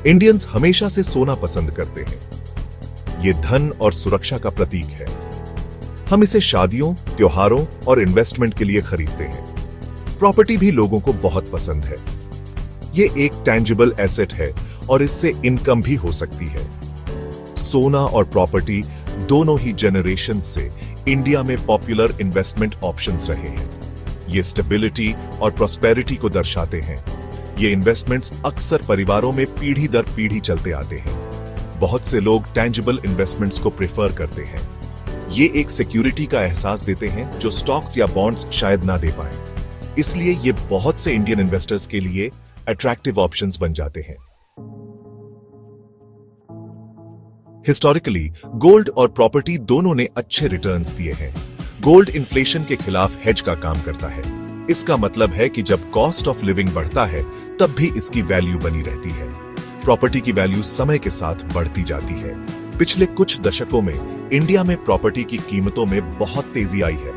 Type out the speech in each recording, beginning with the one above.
Indians हमेशा से सोना पसंद करते हैं। ये धन और सुरक्षा का प्रतीक है। हम इसे शादियों, त्योहारों और इन्वेस्टमेंट के लिए खरीदते हैं। प्रॉपर्टी भी लोगों को बहुत पसंद है। ये एक टैंजिबल एसेट है और इससे इनकम भी हो सकती है। सोना और प्रॉपर्टी दोनों ही जनरेशन से इंडिया में पॉपुलर इन्वेस्टमेंट ऑप्शंस रहे हैं। ये स्टेबिलिटी और प्रॉस्पेरिटी को दर्शाते हैं। ये इन्वेस्टमेंट्स अक्सर परिवारों में पीढ़ी दर पीढ़ी चलते आते हैं। बहुत से लोग टैंजिबल इन्वेस्टमेंट्स को प्रेफर करते हैं। ये एक सिक्योरिटी का एहसास देते हैं जो स्टॉक्स या बॉन्ड्स शायद ना दे पाए। इसलिए ये बहुत से इंडियन इन्वेस्टर्स के लिए अट्रैक्टिव ऑप्शंस बन जाते हैं। हिस्टोरिकली गोल्ड और प्रॉपर्टी दोनों ने अच्छे रिटर्न्स दिए हैं। गोल्ड इन्फ्लेशन के खिलाफ हेज का काम करता है। इसका मतलब है कि जब कॉस्ट ऑफ लिविंग बढ़ता है तब भी इसकी वैल्यू बनी रहती है। प्रॉपर्टी की वैल्यू समय के साथ बढ़ती जाती है। पिछले कुछ दशकों में इंडिया में प्रॉपर्टी की कीमतों में बहुत तेजी आई है।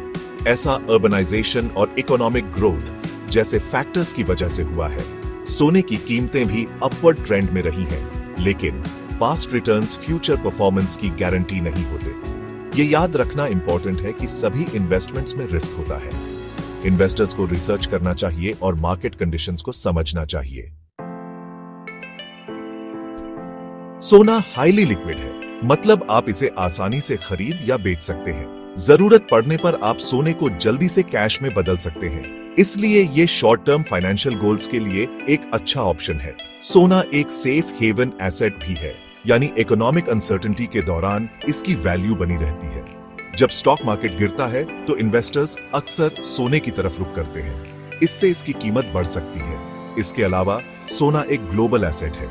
ऐसा अर्बनाइजेशन और इकोनॉमिक ग्रोथ जैसे फैक्टर्स की वजह से हुआ है। सोने की कीमतें भी अपवर्ड ट्रेंड में रही हैं, लेकिन पास्ट रिटर्न्स फ्यूचर परफॉर्मेंस की गारंटी नहीं होते। ये याद रखना इंपॉर्टेंट है कि सभी इन्वेस्टमेंट्स में रिस्क होता है। इन्वेस्टर्स को रिसर्च करना चाहिए और मार्केट कंडीशंस को समझना चाहिए। सोना हाईली लिक्विड है, मतलब आप इसे आसानी से खरीद या बेच सकते हैं। जरूरत पड़ने पर आप सोने को जल्दी से कैश में बदल सकते हैं। इसलिए ये शॉर्ट टर्म फाइनेंशियल गोल्स के लिए एक अच्छा ऑप्शन है। सोना एक सेफ हेवन एसेट भी है, यानी इकोनॉमिक अनसर्टेनिटी के दौरान इसकी वैल्यू बनी रहती है। जब स्टॉक मार्केट गिरता है तो इन्वेस्टर्स अक्सर सोने की तरफ रुख करते हैं। इससे इसकी कीमत बढ़ सकती है। इसके अलावा सोना एक ग्लोबल एसेट है।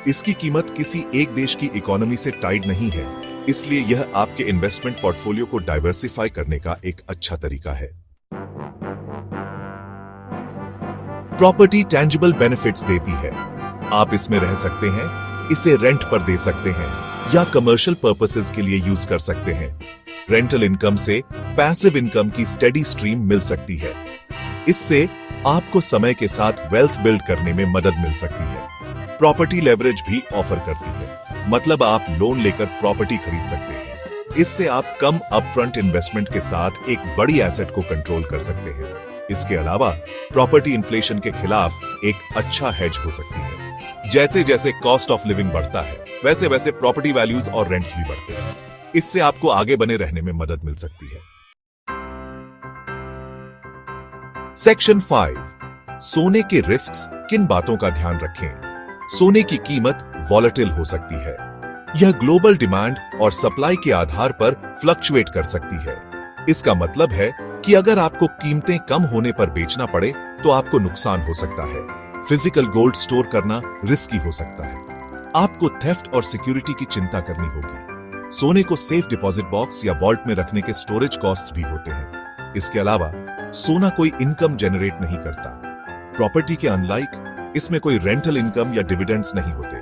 इसकी कीमत किसी एक देश की इकोनॉमी से टाइड नहीं है, इसलिए यह आपके इन्वेस्टमेंट पोर्टफोलियो को डाइवर्सिफाई करने का एक अच्छा तरीका है। प्रॉपर्टी टैंजिबल बेनिफिट्स देती है। आप इसमें रह सकते हैं, इसे रेंट पर दे सकते हैं या कमर्शियल पर्पसेस के लिए यूज कर सकते हैं। रेंटल इनकम से पैसिव इनकम की स्टेडी स्ट्रीम मिल सकती है। इससे आपको समय के साथ वेल्थ बिल्ड करने में मदद मिल सकती है। प्रॉपर्टी लेवरेज भी ऑफर करती है, मतलब आप लोन लेकर प्रॉपर्टी खरीद सकते हैं। इससे आप कम अपफ्रंट इन्वेस्टमेंट के साथ एक बड़ी एसेट को कंट्रोल कर सकते हैं। इसके अलावा प्रॉपर्टी इन्फ्लेशन के खिलाफ एक अच्छा हेज हो सकती है। जैसे जैसे कॉस्ट ऑफ लिविंग बढ़ता है, वैसे वैसे प्रॉपर्टी वैल्यूज और रेंट्स भी बढ़ते हैं। इससे आपको आगे बने रहने में मदद मिल सकती है। सेक्शन 5, सोने के रिस्क्स। किन बातों का ध्यान रखें? सोने की कीमत वॉलेटिल हो सकती है। यह ग्लोबल डिमांड और सप्लाई के आधार पर फ्लक्चुएट कर सकती है। इसका मतलब है कि अगर आपको कीमतें कम होने पर बेचना पड़े तो आपको नुकसान हो सकता है। फिजिकल गोल्ड स्टोर करना रिस्की हो सकता है। आपको थेफ्ट और सिक्योरिटी की चिंता करनी होगी। सोने को सेफ डिपॉजिट बॉक्स या वॉल्ट में रखने के स्टोरेज कॉस्ट्स भी होते हैं। इसके अलावा सोना कोई इनकम जनरेट नहीं करता। प्रॉपर्टी के अनलाइक इसमें कोई रेंटल इनकम या डिविडेंड्स नहीं होते।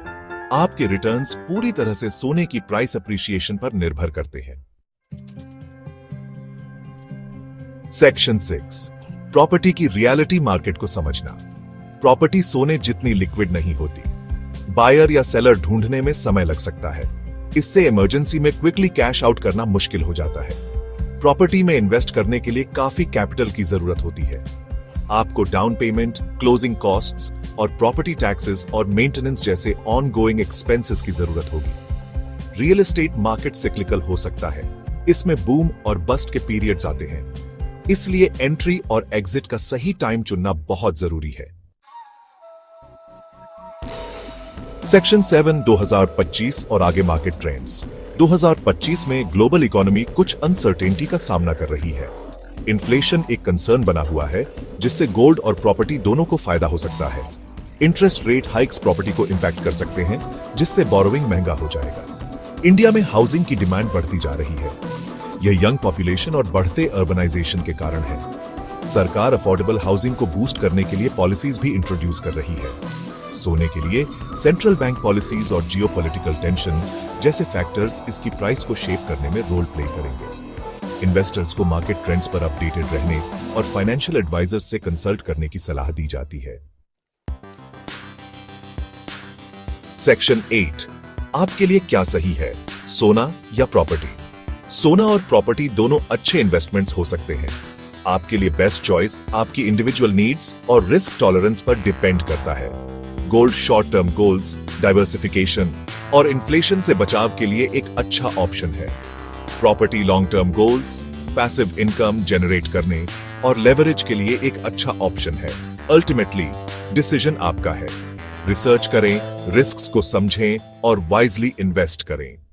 आपके रिटर्न्स पूरी तरह से सोने की प्राइस अप्रिसिएशन पर निर्भर करते हैं। सेक्शन 6, प्रॉपर्टी की रियलिटी मार्केट को समझना। प्रॉपर्टी सोने जितनी लिक्विड नहीं होती। बायर या सेलर ढूंढने में समय लग सकता है। इससे इमरजेंसी में क्विकली कैश आउट करना मुश्किल हो जाता है। प्रॉपर्टी में इन्वेस्ट करने के लिए काफी कैपिटल की जरूरत होती है। आपको डाउन पेमेंट, क्लोजिंग कॉस्ट्स और प्रॉपर्टी टैक्सेस और मेंटेनेंस जैसे ऑनगोइंग एक्सपेंसेस की जरूरत होगी। रियल एस्टेट मार्केट सिक्लिकल हो सकता है। इसमें बूम और बस्ट के पीरियड्स आते हैं। इसलिए एंट्री और एग्जिट का सही टाइम चुनना बहुत जरूरी है। सेक्शन 7, 2025 और आगे मार्केट ट्रेंड्स। 2025 में ग्लोबल इकोनॉमी कुछ अनसर्टेनिटी का सामना कर रही है। इन्फ्लेशन एक कंसर्न बना हुआ है, जिससे गोल्ड और प्रॉपर्टी दोनों को फायदा हो सकता है। इंटरेस्ट रेट हाइक्स प्रॉपर्टी को इंपैक्ट कर सकते हैं, जिससे बोरोइंग महंगा हो जाएगा। इंडिया में हाउसिंग की डिमांड बढ़ती जा रही है। यह यंग पॉपुलेशन और बढ़ते अर्बनाइजेशन के कारण है। सरकार अफोर्डेबल हाउसिंग को बूस्ट करने के लिए पॉलिसीज भी इंट्रोड्यूस कर रही है। सोने के लिए सेंट्रल बैंक पॉलिसीज और जियोपॉलिटिकल टेंशंस जैसे फैक्टर्स इसकी प्राइस को शेप करने में रोल प्ले करेंगे। इन्वेस्टर्स को मार्केट ट्रेंड्स पर अपडेटेड रहने और फाइनेंशियल एडवाइजर्स से कंसल्ट करने की सलाह दी जाती है। सेक्शन 8 आपके लिए क्या सही है, सोना या प्रॉपर्टी? सोना और प्रॉपर्टी दोनों अच्छे इन्वेस्टमेंट्स हो सकते हैं। आपके लिए बेस्ट चॉइस आपकी इंडिविजुअल नीड्स और रिस्क टॉलरेंस पर डिपेंड करता है। Gold short term goals, diversification और इन्फ्लेशन से बचाव के लिए एक अच्छा ऑप्शन है। Property long term goals, passive income generate करने और लेवरेज के लिए एक अच्छा ऑप्शन है। अल्टीमेटली डिसीजन आपका है। रिसर्च करें, रिस्क्स को समझें और वाइजली इन्वेस्ट करें।